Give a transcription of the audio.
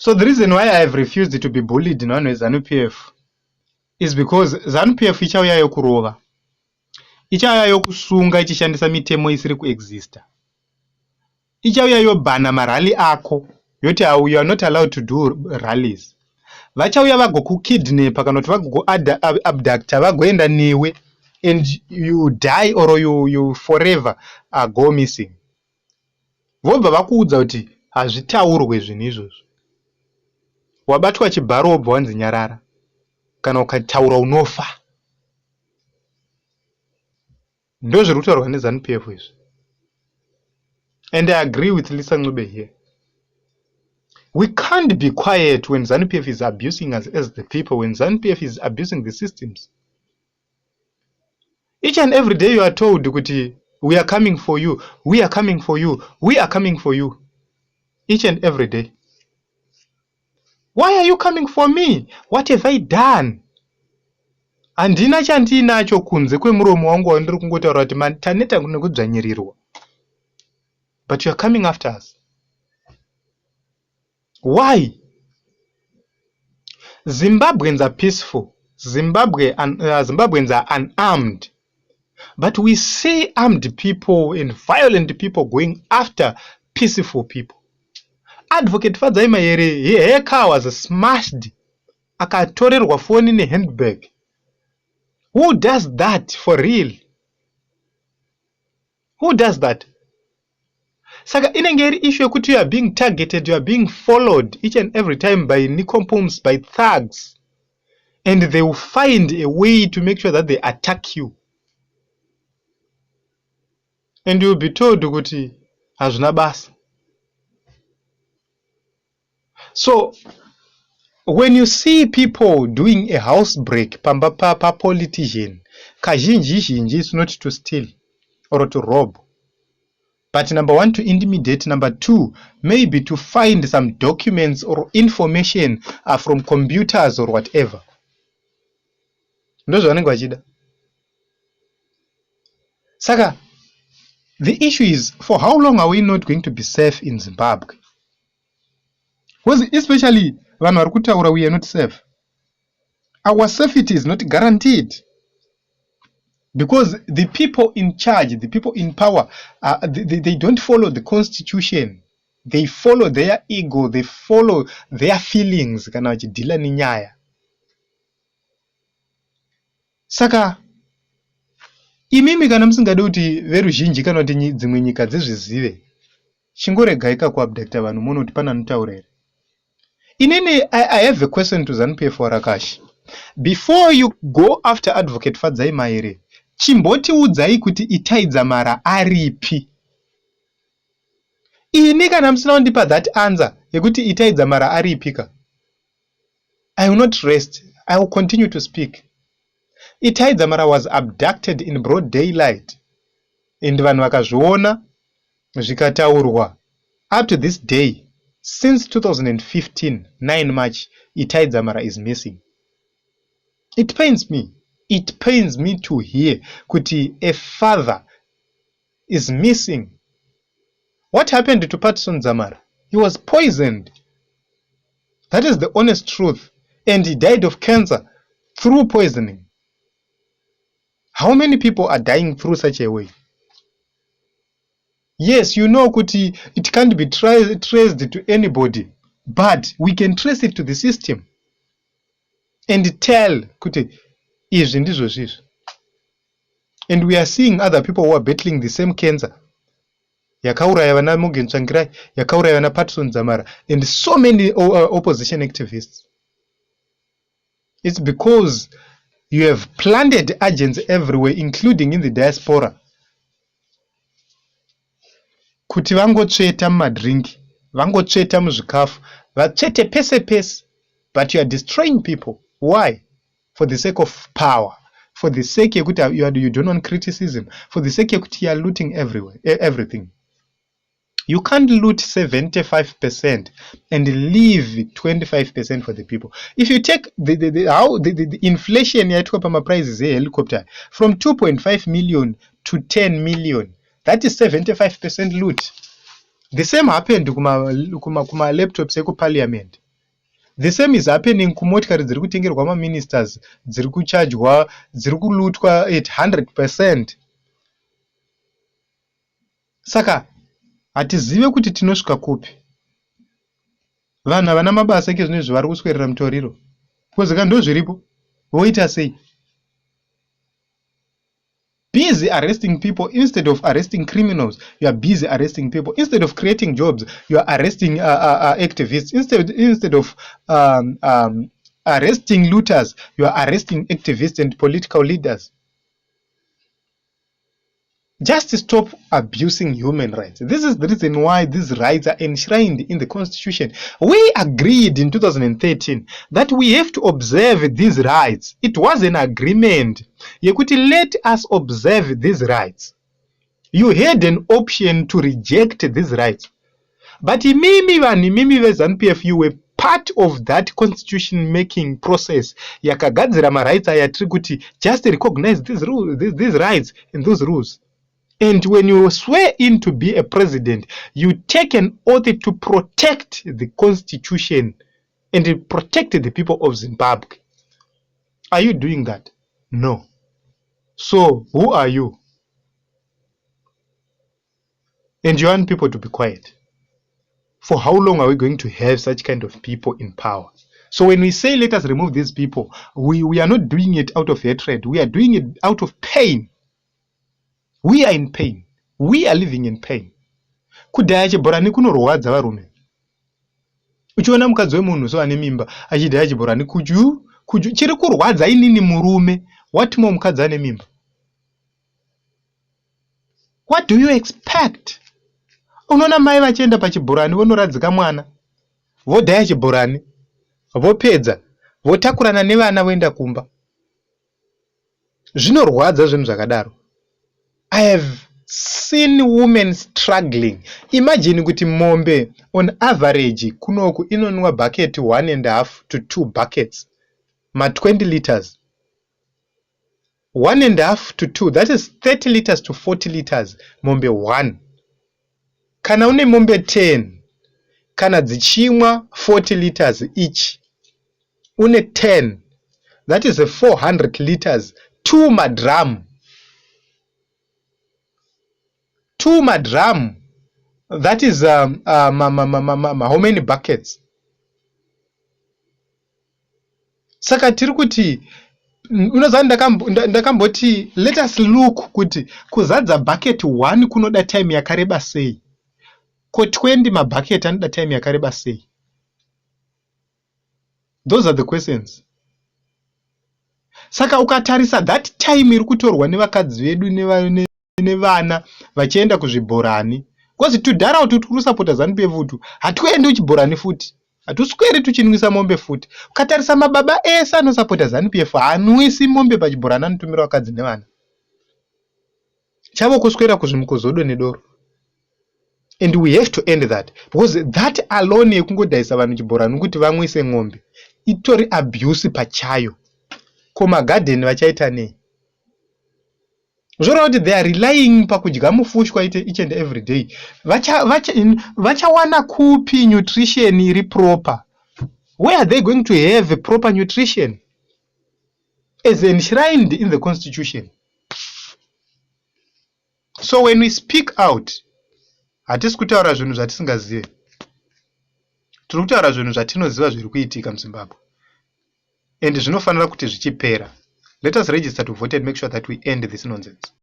So the reason why I have refused to be bullied in ZANU PF is because ZANU PF ichauya yokurova, ichauya yokusunga ichishandisa mitemo isiri kuexista, ichauya yobhana marally ako yoti you are not allowed to do rallies, vachauya vagokukidnapa kana kuti vagokuabducta vagoenda newe and you die or you forever go missing. Vobva vakuudza kuti hazvitaurwe zvinhu izvozvo. Wabatwa chibharo wobva wanzi nyarara, kana ukataura unofa. Ndo zviri kutaurwa neZANU PF izvi. And I agree with Lisa Ncube here. We can't be quiet when ZANU PF is abusing us as the people, when ZANU PF is abusing the systems. Each and every day you are told, we are coming for you, we are coming for you, we are coming for you. Each and every day. Why are you coming for me? What have I done? Andina chandinacho kunze kwemuromo wangu wandiri kungotaura kuti taneta nekudzvanyirirwa. But you are coming after us. Why? Zimbabweans are peaceful. Zimbabweans are unarmed. But we see armed people and violent people going after peaceful people. Advocate Fadzai Mahere, her car was smashed. Akatorerwa phone in a handbag. Who does that for real? Who does that? Saka inengeri issue yokuti you are being targeted, you are being followed each and every time by nicompoms, by thugs. And they will find a way to make sure that they attack you. And you will be told kuti hazvina basa. So when you see people doing a house break, pa politician, kazhinji is not to steal or to rob. But number one, to intimidate. Number two, maybe to find some documents or information from computers or whatever. Ndozo wanenge wachida. Saka, the issue is, for how long are we not going to be safe in Zimbabwe? Especially vanhu vari kutaura we are not safe. Our safety is not guaranteed. Because the people in charge, the people in power, they don't follow the constitution. They follow their ego, they follow their feelings. Kana vachidhila nenyaya. Saka, imimi kana musingade kuti veruzhinji kana kuti dzimwe nyika dzizvizive, chingoregai kakuabducta vanhu muone kuti pana anotaura here. Inini, I have a question to ZANU PF for Rakash. Before you go after Advocate Fadzai Mahere, chimbotiudzai kuti itaidzamara aripi. Ini kana musina kundipa that answer yekuti itaidzamara aripika, I will not rest. I will continue to speak. Itaidzamara was abducted in broad daylight. And vanhu vakazviona zvikataurwa. Up to this day, since 2015, 9 March, Itaidzamara is missing. It pains me. It pains me to hear kuti a father is missing. What happened to Patson Dzamara? He was poisoned. That is the honest truth. And he died of cancer through poisoning. How many people are dying through such a way? Yes, you know kuti it can't be traced to anybody, but we can trace it to the system and tell kuti izvi ndizvo zvizvi. And we are seeing other people who are battling the same cancer. Yakauraya vana Mugen Tsvangirai, yakauraya vana Patson Dzamara, and so many opposition activists. It's because you have planted agents everywhere, including in the diaspora. Kuti vangotsveta mumadrinki, vangotsveta muzvikafu, vatsvete pese pese, but you are destroying people. Why? For the sake of power, for the sake yekuti you don't want criticism, for the sake yekuti you are looting everything. You can't loot 75% and leave 25% for the people. If you take the inflation yaitwa pama prices helicopter from 2.5 million to 10 million, that is 75% loot. The same happened to kuma laptops eku parliament. The same is happening kumotikari dziri kutengerwa maministers, dziri kuchajwa, dziri kulutwa at 100%. Saka hatizive kuti tinosvika kupi. Vanhu havana mabasa kezvinezvi vari kuswerera mutoriro. Kozika ndo zviripo. Voita sei? Busy arresting people instead of arresting criminals. You are busy arresting people instead of creating jobs. You are arresting activists instead of arresting looters. You are arresting activists and political leaders. Just stop abusing human rights. This is the reason why these rights are enshrined in the Constitution. We agreed in 2013 that we have to observe these rights. It was an agreement. Yekuti, let us observe these rights. You had an option to reject these rights. But mimi ZANU PF, you were part of that constitution making process. Yakagadzira ma rights aya tiri kuti just recognize these rules, these rights and those rules. And when you swear in to be a president, you take an oath to protect the constitution and protect the people of Zimbabwe. Are you doing that? No. So, who are you? And you want people to be quiet. For how long are we going to have such kind of people in power? So when we say let us remove these people, we are not doing it out of hatred. We are doing it out of pain. We are in pain. We are living in pain. Kudhaya chibhorani kunorwadza varume. Uchiona mukadzi wemunhu so ane mimba achidhaya chibhorani kuju chiri kurwadza inini murume. What more mukadzi ane mimba? What do you expect? Unoona mai vachienda pachibhorani vonoradzika mwana, vodhaya chibhorani, vopedza, votakurana nevana voenda kumba. Zvinorwadza zvinhu zvakadaro. I have seen women struggling. Imagine kuti mombe on average kunoku inonwa bucket 1.5 to 2 buckets. Ma 20 liters. 1.5 to 2, that is 30 liters to 40 liters. Mombe 1. Kana une mombe 10, kana dzichimwa 40 liters each. Une 10, that is a 400 liters. 2 madram. 2 madram. That is how many buckets? Saka tiri kuti unoza ndakamboti let us look kuti kuzadza bucket 1 kunoda time yakareba sei. Ko 20 mabucket anoda time yakareba sei. Those are the questions. Saka ukatarisa that time iri kutorwa nevakadzi vedu nevana vachienda kuzvibhorani, because tudhara kuti turi kusapota ZANU PF utu hatuendi kuchibhorani futi, hatusweri tuchinwisa mombe futi. Ukatarisa mababa ese anosapota ZANU PF hanwisi mombe pachibhorani, anotumira vakadzi nevana. Chavo kuswera kuzvimukozodo nedoro. And we have to end that, because that alone yekungodhaisa vanhu chibhorani kuti vamwise ng'ombe itori abuse pachayo. Koma garden vachaita nei? Zvoreva kuti they are relying pakudya mufushwa each and every day. Vachawana kupi nutrition iri proper? Where are they going to have a proper nutrition as enshrined in the constitution? So when we speak out, hatisi kutaura zvinhu zvatisingazive. Tiri kutaura zvinhu zvatinoziva zviri kuitika muZimbabwe. And zvinofanira kuti zvichipera. Let us register to vote and make sure that we end this nonsense.